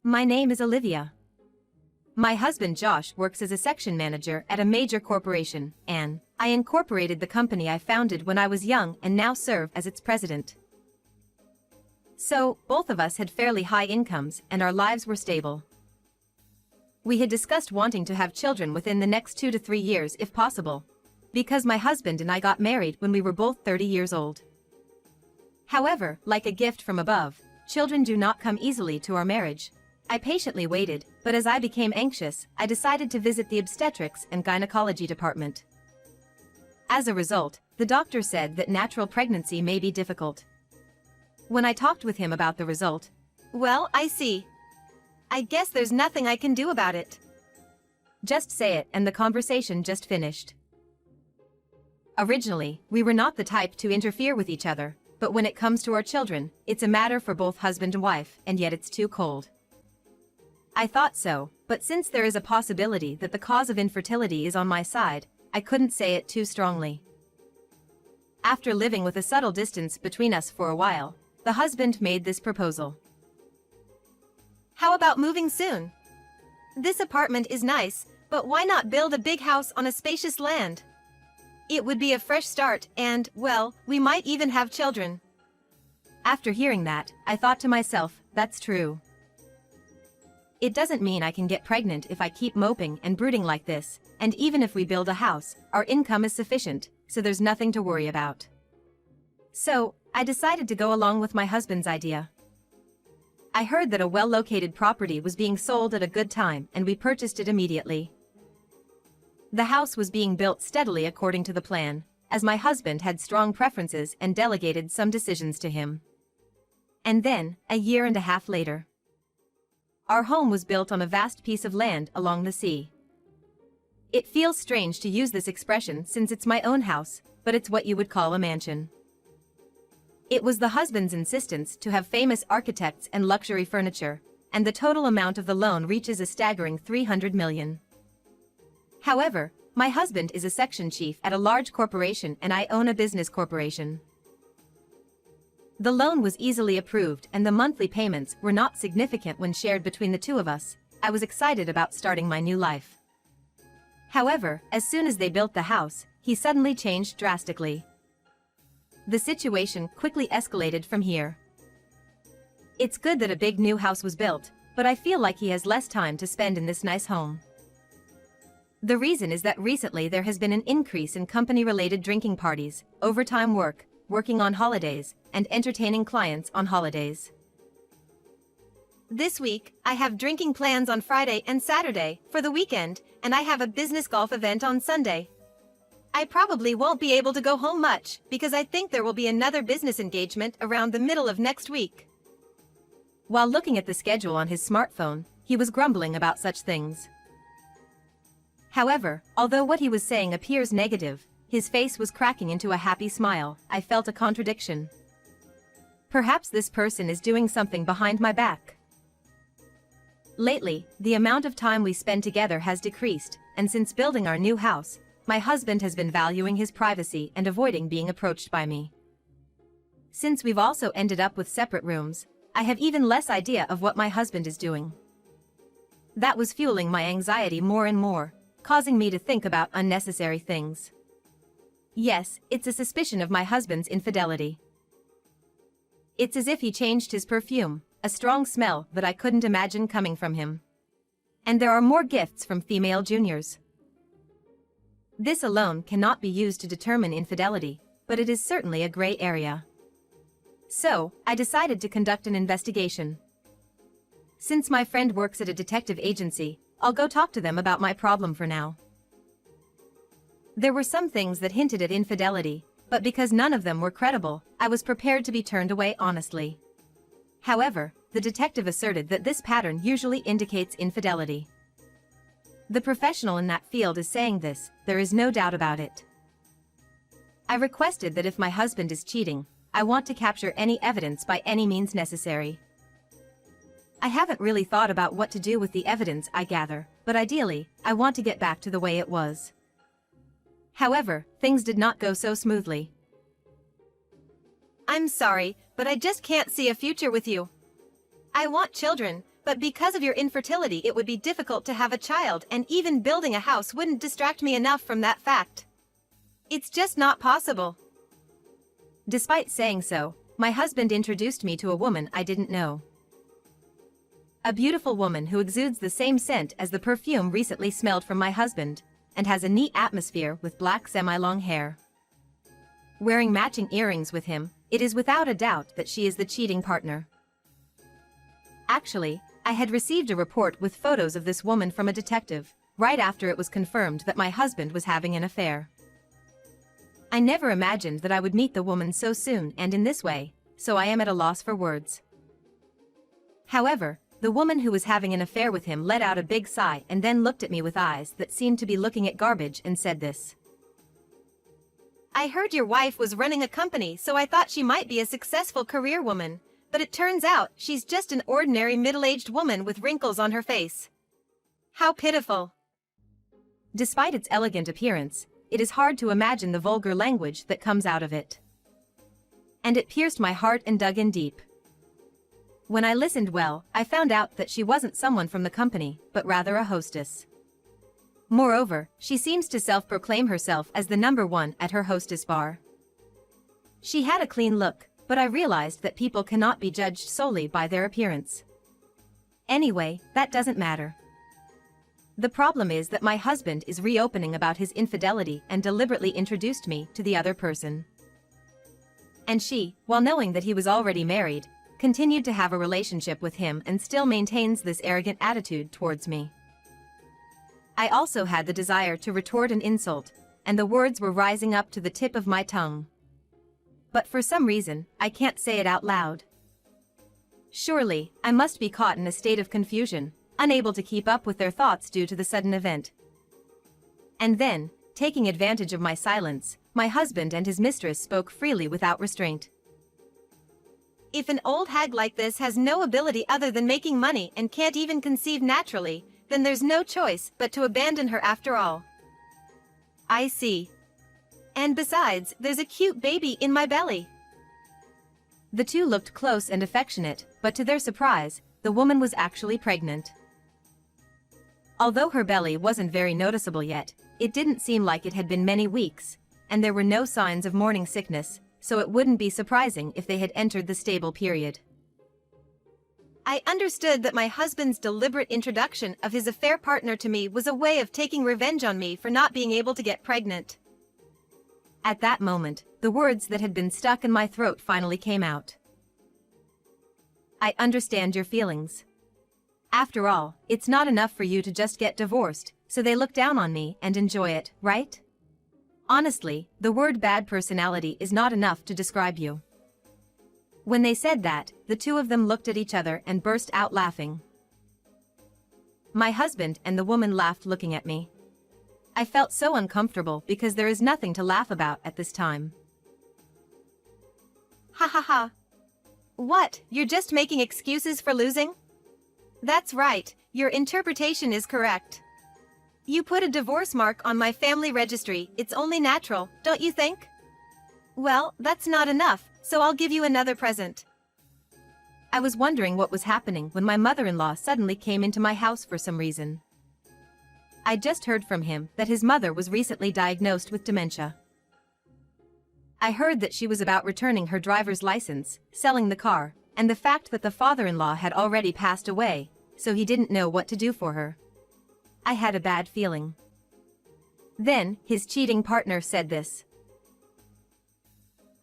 My name is Olivia. My husband Josh works as a section manager at a major corporation, and I incorporated the company I founded when I was young and now serve as its president. So, both of us had fairly high incomes and our lives were stable. We had discussed wanting to have children within the next 2 to 3 years if possible, because my husband and I got married when we were both 30 years old. However, like a gift from above, children do not come easily to our marriage. I patiently waited, but as I became anxious, I decided to visit the obstetrics and gynecology department. As a result, the doctor said that natural pregnancy may be difficult. When I talked with him about the result, "Well, I see. I guess there's nothing I can do about it." Just say it, and the conversation just finished. Originally, we were not the type to interfere with each other, but when it comes to our children, it's a matter for both husband and wife, and yet it's too cold. I thought so, but since there is a possibility that the cause of infertility is on my side, I couldn't say it too strongly. After living with a subtle distance between us for a while, the husband made this proposal. "How about moving soon? This apartment is nice, but why not build a big house on a spacious land? It would be a fresh start and, well, we might even have children." After hearing that, I thought to myself, that's true. It doesn't mean I can get pregnant if I keep moping and brooding like this, and even if we build a house, our income is sufficient, so there's nothing to worry about. So, I decided to go along with my husband's idea. I heard that a well-located property was being sold at a good time, and we purchased it immediately. The house was being built steadily according to the plan, as my husband had strong preferences and delegated some decisions to him. And then, a year and a half later, our home was built on a vast piece of land along the sea. It feels strange to use this expression since it's my own house, but it's what you would call a mansion. It was the husband's insistence to have famous architects and luxury furniture, and the total amount of the loan reaches a staggering $300 million. However, my husband is a section chief at a large corporation and I own a business corporation. The loan was easily approved and the monthly payments were not significant when shared between the two of us. I was excited about starting my new life. However, as soon as they built the house, he suddenly changed drastically. The situation quickly escalated from here. It's good that a big new house was built, but I feel like he has less time to spend in this nice home. The reason is that recently there has been an increase in company-related drinking parties, overtime work, working on holidays, and entertaining clients on holidays. "This week, I have drinking plans on Friday and Saturday for the weekend, and I have a business golf event on Sunday. I probably won't be able to go home much because I think there will be another business engagement around the middle of next week." While looking at the schedule on his smartphone, he was grumbling about such things. However, although what he was saying appears negative, his face was cracking into a happy smile. I felt a contradiction. Perhaps this person is doing something behind my back. Lately, the amount of time we spend together has decreased, and since building our new house, my husband has been valuing his privacy and avoiding being approached by me. Since we've also ended up with separate rooms, I have even less idea of what my husband is doing. That was fueling my anxiety more and more, causing me to think about unnecessary things. Yes, it's a suspicion of my husband's infidelity. It's as if he changed his perfume, a strong smell that I couldn't imagine coming from him. And there are more gifts from female juniors. This alone cannot be used to determine infidelity, but it is certainly a gray area. So, I decided to conduct an investigation. Since my friend works at a detective agency, I'll go talk to them about my problem for now. There were some things that hinted at infidelity, but because none of them were credible, I was prepared to be turned away honestly. However, the detective asserted that this pattern usually indicates infidelity. The professional in that field is saying this, there is no doubt about it. I requested that if my husband is cheating, I want to capture any evidence by any means necessary. I haven't really thought about what to do with the evidence I gather, but ideally, I want to get back to the way it was. However, things did not go so smoothly. "I'm sorry, but I just can't see a future with you. I want children, but because of your infertility it would be difficult to have a child, and even building a house wouldn't distract me enough from that fact. It's just not possible. Despite saying so, my husband introduced me to a woman I didn't know. A beautiful woman who exudes the same scent as the perfume recently smelled from my husband, and has a neat atmosphere with black semi-long hair. Wearing matching earrings with him, it is without a doubt that she is the cheating partner. Actually, I had received a report with photos of this woman from a detective, right after it was confirmed that my husband was having an affair. I never imagined that I would meet the woman so soon and in this way, so I am at a loss for words. However, the woman who was having an affair with him let out a big sigh and then looked at me with eyes that seemed to be looking at garbage and said this. I heard your wife was running a company, so I thought she might be a successful career woman, but it turns out she's just an ordinary middle-aged woman with wrinkles on her face. How pitiful. Despite its elegant appearance, it is hard to imagine the vulgar language that comes out of it. And it pierced my heart and dug in deep. When I listened well, I found out that she wasn't someone from the company, but rather a hostess. Moreover, she seems to self-proclaim herself as the #1 at her hostess bar. She had a clean look, but I realized that people cannot be judged solely by their appearance. Anyway, that doesn't matter. The problem is that my husband is reopening about his infidelity and deliberately introduced me to the other person. And she, while knowing that he was already married, continued to have a relationship with him and still maintains this arrogant attitude towards me. I also had the desire to retort an insult, and the words were rising up to the tip of my tongue. But for some reason, I can't say it out loud. Surely, I must be caught in a state of confusion, unable to keep up with their thoughts due to the sudden event. And then, taking advantage of my silence, my husband and his mistress spoke freely without restraint. If an old hag like this has no ability other than making money and can't even conceive naturally, then there's no choice but to abandon her after all. I see. And besides, there's a cute baby in my belly. The two looked close and affectionate, but to their surprise, the woman was actually pregnant. Although her belly wasn't very noticeable yet, it didn't seem like it had been many weeks, and there were no signs of morning sickness, so it wouldn't be surprising if they had entered the stable period. I understood that my husband's deliberate introduction of his affair partner to me was a way of taking revenge on me for not being able to get pregnant. At that moment, the words that had been stuck in my throat finally came out. I understand your feelings. After all, it's not enough for you to just get divorced, so they look down on me and enjoy it, right? Honestly, the word bad personality is not enough to describe you. When they said that, the two of them looked at each other and burst out laughing. My husband and the woman laughed looking at me. I felt so uncomfortable because there is nothing to laugh about at this time. Ha ha ha. What, you're just making excuses for losing? That's right, your interpretation is correct. You put a divorce mark on my family registry, it's only natural, don't you think? Well, that's not enough, so I'll give you another present. I was wondering what was happening when my mother-in-law suddenly came into my house for some reason. I just heard from him that his mother was recently diagnosed with dementia. I heard that she was about returning her driver's license, selling the car, and the fact that the father-in-law had already passed away, so he didn't know what to do for her. I had a bad feeling. Then, his cheating partner said this.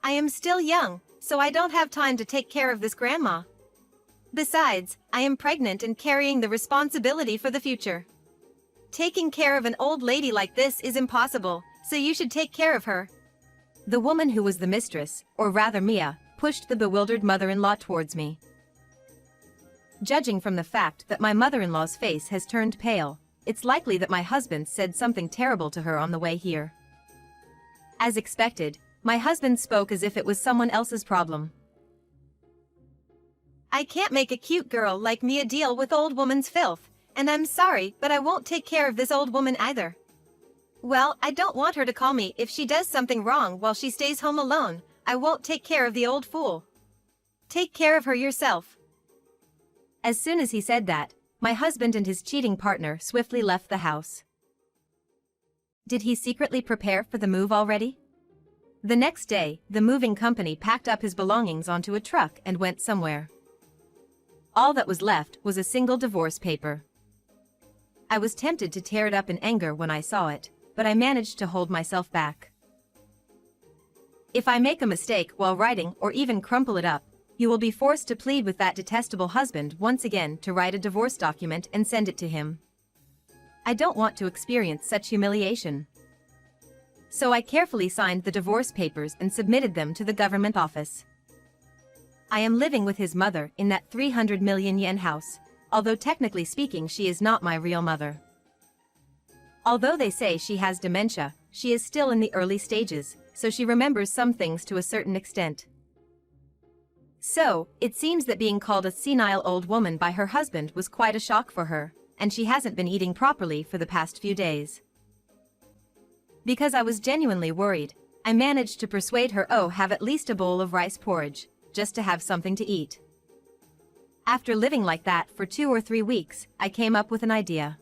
I am still young, so I don't have time to take care of this grandma. Besides, I am pregnant and carrying the responsibility for the future. Taking care of an old lady like this is impossible, so you should take care of her. The woman who was the mistress, or rather Mia, pushed the bewildered mother-in-law towards me. Judging from the fact that my mother-in-law's face has turned pale, it's likely that my husband said something terrible to her on the way here. As expected, my husband spoke as if it was someone else's problem. I can't make a cute girl like Mia deal with old woman's filth, and I'm sorry, but I won't take care of this old woman either. Well, I don't want her to call me if she does something wrong while she stays home alone. I won't take care of the old fool. Take care of her yourself. As soon as he said that, my husband and his cheating partner swiftly left the house. Did he secretly prepare for the move already? The next day, the moving company packed up his belongings onto a truck and went somewhere. All that was left was a single divorce paper. I was tempted to tear it up in anger when I saw it, but I managed to hold myself back. If I make a mistake while writing or even crumple it up, you will be forced to plead with that detestable husband once again to write a divorce document and send it to him. I don't want to experience such humiliation. So I carefully signed the divorce papers and submitted them to the government office. I am living with his mother in that 300 million yen house, although technically speaking she is not my real mother. Although they say she has dementia, she is still in the early stages, so she remembers some things to a certain extent. So, it seems that being called a senile old woman by her husband was quite a shock for her, and she hasn't been eating properly for the past few days. Because I was genuinely worried, I managed to persuade her to have at least a bowl of rice porridge, just to have something to eat. After living like that for 2 or 3 weeks, I came up with an idea.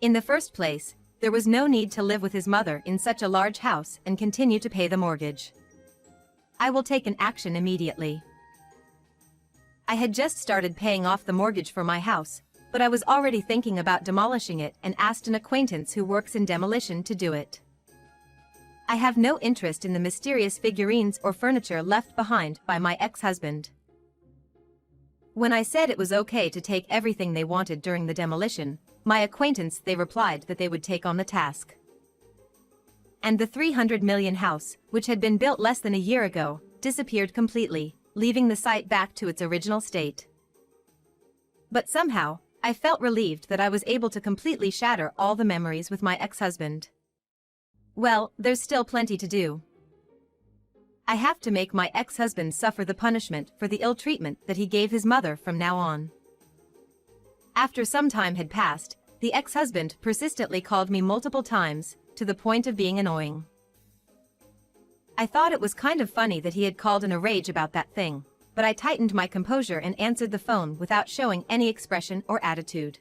In the first place, there was no need to live with his mother in such a large house and continue to pay the mortgage. I will take an action immediately. I had just started paying off the mortgage for my house, but I was already thinking about demolishing it and asked an acquaintance who works in demolition to do it. I have no interest in the mysterious figurines or furniture left behind by my ex-husband. When I said it was okay to take everything they wanted during the demolition, my acquaintance they replied that they would take on the task. And the 300 million house, which had been built less than a year ago, disappeared completely, leaving the site back to its original state. But somehow, I felt relieved that I was able to completely shatter all the memories with my ex-husband. Well, there's still plenty to do. I have to make my ex-husband suffer the punishment for the ill treatment that he gave his mother from now on. After some time had passed, the ex-husband persistently called me multiple times, to the point of being annoying. I thought it was kind of funny that he had called in a rage about that thing, but I tightened my composure and answered the phone without showing any expression or attitude.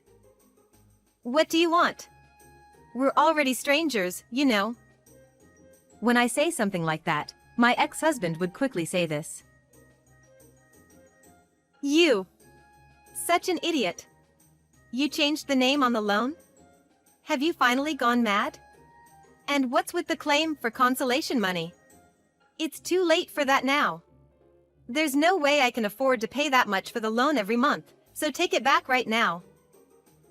What do you want? We're already strangers, you know. When I say something like that, my ex-husband would quickly say this. You. Such an idiot. You changed the name on the loan? Have you finally gone mad? And what's with the claim for consolation money? It's too late for that now. There's no way I can afford to pay that much for the loan every month, so take it back right now.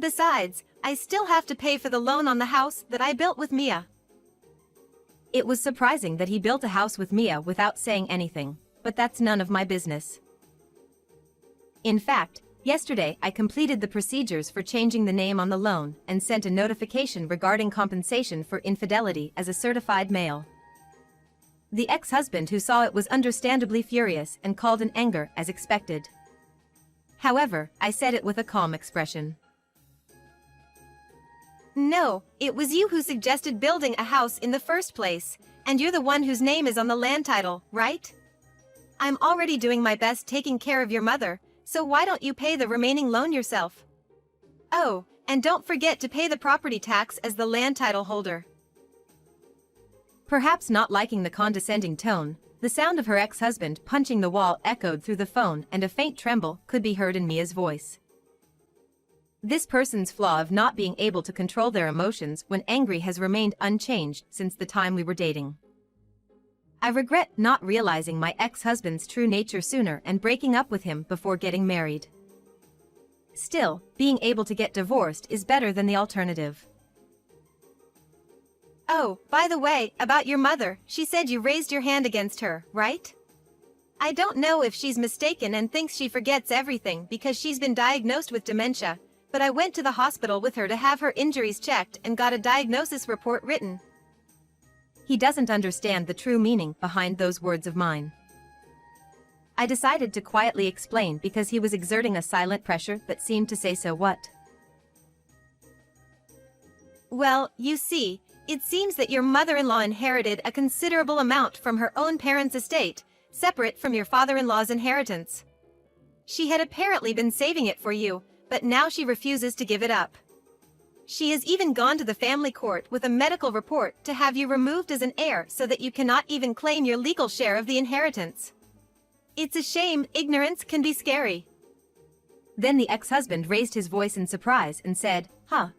Besides, I still have to pay for the loan on the house that I built with Mia. It was surprising that he built a house with Mia without saying anything, but that's none of my business. In fact, yesterday I completed the procedures for changing the name on the loan and sent a notification regarding compensation for infidelity as a certified mail. The ex-husband who saw it was understandably furious and called in anger as expected. However, I said it with a calm expression. No, it was you who suggested building a house in the first place, and you're the one whose name is on the land title, right? I'm already doing my best taking care of your mother, so why don't you pay the remaining loan yourself? Oh, and don't forget to pay the property tax as the land title holder. Perhaps not liking the condescending tone, the sound of her ex-husband punching the wall echoed through the phone and a faint tremble could be heard in Mia's voice. This person's flaw of not being able to control their emotions when angry has remained unchanged since the time we were dating. I regret not realizing my ex-husband's true nature sooner and breaking up with him before getting married. Still, being able to get divorced is better than the alternative. Oh, by the way, about your mother, she said you raised your hand against her, right? I don't know if she's mistaken and thinks she forgets everything because she's been diagnosed with dementia, but I went to the hospital with her to have her injuries checked and got a diagnosis report written. He doesn't understand the true meaning behind those words of mine. I decided to quietly explain because he was exerting a silent pressure that seemed to say so what. Well, you see, it seems that your mother-in-law inherited a considerable amount from her own parents' estate, separate from your father-in-law's inheritance. She had apparently been saving it for you, but now she refuses to give it up. She has even gone to the family court with a medical report to have you removed as an heir so that you cannot even claim your legal share of the inheritance. It's a shame. Ignorance can be scary. Then the ex-husband raised his voice in surprise and said, "Huh?"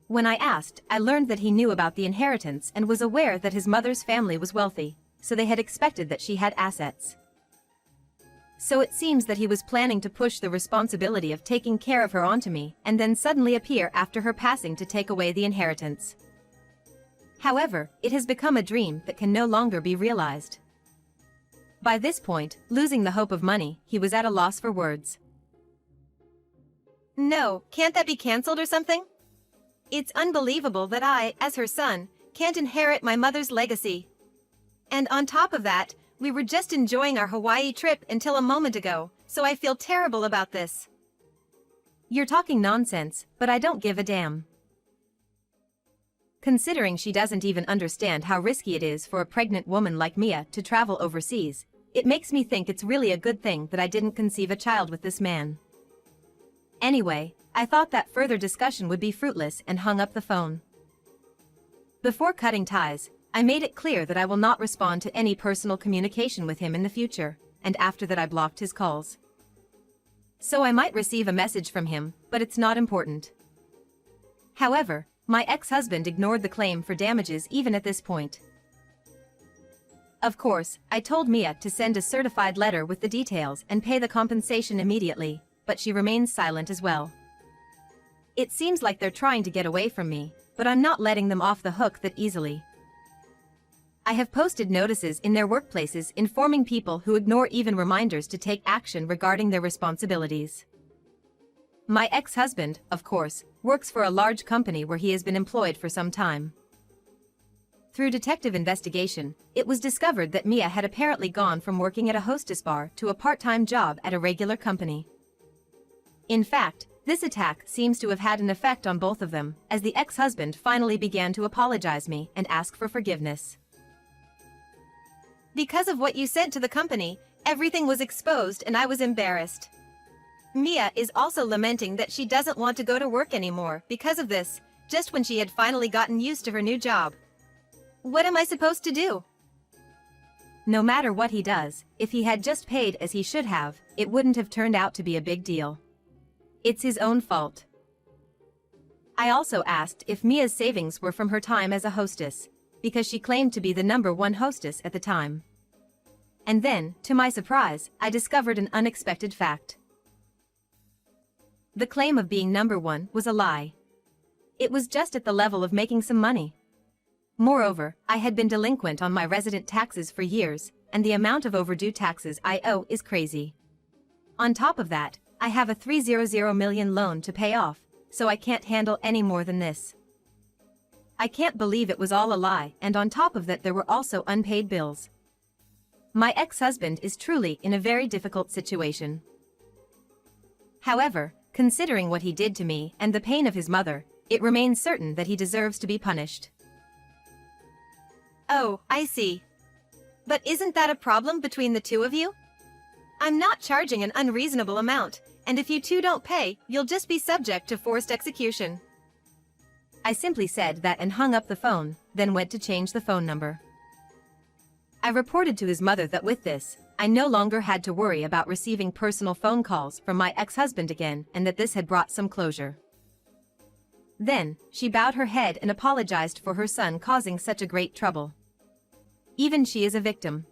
When I asked, I learned that he knew about the inheritance and was aware that his mother's family was wealthy, so they had expected that she had assets. So it seems that he was planning to push the responsibility of taking care of her onto me and then suddenly appear after her passing to take away the inheritance. However, it has become a dream that can no longer be realized. By this point, losing the hope of money, he was at a loss for words. No, can't that be cancelled or something? It's unbelievable that I, as her son, can't inherit my mother's legacy. And on top of that, we were just enjoying our Hawaii trip until a moment ago, so I feel terrible about this. You're talking nonsense, but I don't give a damn. Considering she doesn't even understand how risky it is for a pregnant woman like Mia to travel overseas, it makes me think it's really a good thing that I didn't conceive a child with this man. Anyway, I thought that further discussion would be fruitless and hung up the phone. Before cutting ties, I made it clear that I will not respond to any personal communication with him in the future, and after that I blocked his calls. So I might receive a message from him, but it's not important. However, my ex-husband ignored the claim for damages even at this point. Of course, I told Mia to send a certified letter with the details and pay the compensation immediately, but she remains silent as well. It seems like they're trying to get away from me, but I'm not letting them off the hook that easily. I have posted notices in their workplaces informing people who ignore even reminders to take action regarding their responsibilities. My ex-husband, of course, works for a large company where he has been employed for some time. Through detective investigation, it was discovered that Mia had apparently gone from working at a hostess bar to a part-time job at a regular company. In fact, this attack seems to have had an effect on both of them, as the ex-husband finally began to apologize me and ask for forgiveness. Because of what you said to the company, everything was exposed and I was embarrassed. Mia is also lamenting that she doesn't want to go to work anymore because of this, just when she had finally gotten used to her new job. What am I supposed to do? No matter what he does, if he had just paid as he should have, it wouldn't have turned out to be a big deal. It's his own fault. I also asked if Mia's savings were from her time as a hostess, because she claimed to be the #1 hostess at the time. And then, to my surprise, I discovered an unexpected fact. The claim of being #1 was a lie. It was just at the level of making some money. Moreover, I had been delinquent on my resident taxes for years, and the amount of overdue taxes I owe is crazy. On top of that, I have a $300 million loan to pay off, so I can't handle any more than this. I can't believe it was all a lie, and on top of that there were also unpaid bills. My ex-husband is truly in a very difficult situation. However, considering what he did to me and the pain of his mother, it remains certain that he deserves to be punished. Oh, I see. But isn't that a problem between the two of you? I'm not charging an unreasonable amount, and if you two don't pay, you'll just be subject to forced execution. I simply said that and hung up the phone, then went to change the phone number. I reported to his mother that with this, I no longer had to worry about receiving personal phone calls from my ex-husband again and that this had brought some closure. Then, she bowed her head and apologized for her son causing such a great trouble. Even she is a victim.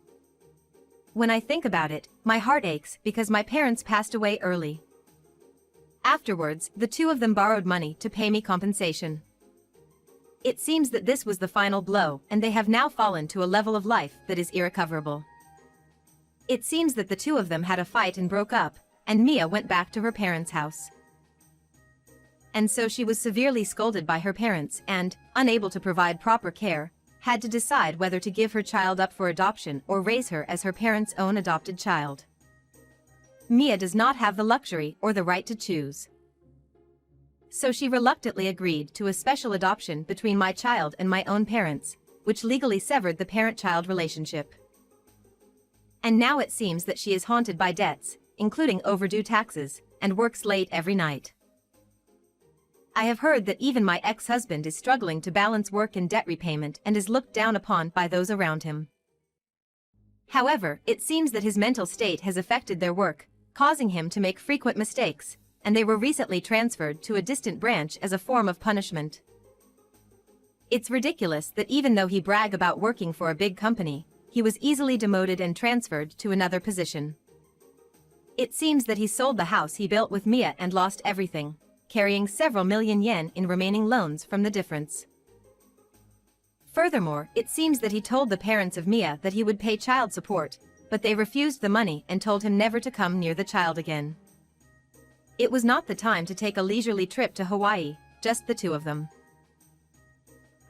When I think about it, my heart aches because my parents passed away early. Afterwards, the two of them borrowed money to pay me compensation. It seems that this was the final blow, and they have now fallen to a level of life that is irrecoverable. It seems that the two of them had a fight and broke up, and Mia went back to her parents' house. And so she was severely scolded by her parents and, unable to provide proper care, had to decide whether to give her child up for adoption or raise her as her parents' own adopted child. Mia does not have the luxury or the right to choose. So she reluctantly agreed to a special adoption between my child and my own parents, which legally severed the parent-child relationship. And now it seems that she is haunted by debts, including overdue taxes, and works late every night. I have heard that even my ex-husband is struggling to balance work and debt repayment and is looked down upon by those around him. However, it seems that his mental state has affected their work, causing him to make frequent mistakes, and they were recently transferred to a distant branch as a form of punishment. It's ridiculous that even though he bragged about working for a big company, he was easily demoted and transferred to another position. It seems that he sold the house he built with Mia and lost everything, carrying several million yen in remaining loans from the difference. Furthermore, it seems that he told the parents of Mia that he would pay child support, but they refused the money and told him never to come near the child again. It was not the time to take a leisurely trip to Hawaii, just the two of them.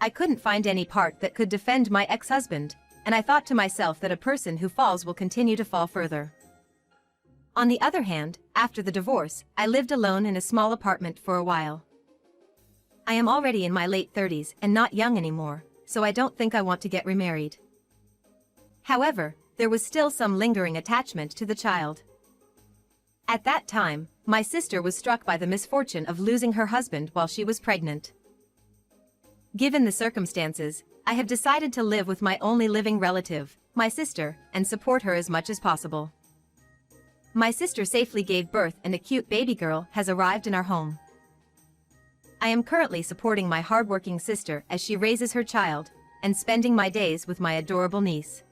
I couldn't find any part that could defend my ex-husband, and I thought to myself that a person who falls will continue to fall further. On the other hand, after the divorce, I lived alone in a small apartment for a while. I am already in my late 30s and not young anymore, so I don't think I want to get remarried. However, there was still some lingering attachment to the child. At that time, my sister was struck by the misfortune of losing her husband while she was pregnant. Given the circumstances, I have decided to live with my only living relative, my sister, and support her as much as possible. My sister safely gave birth and a cute baby girl has arrived in our home. I am currently supporting my hardworking sister as she raises her child, and spending my days with my adorable niece.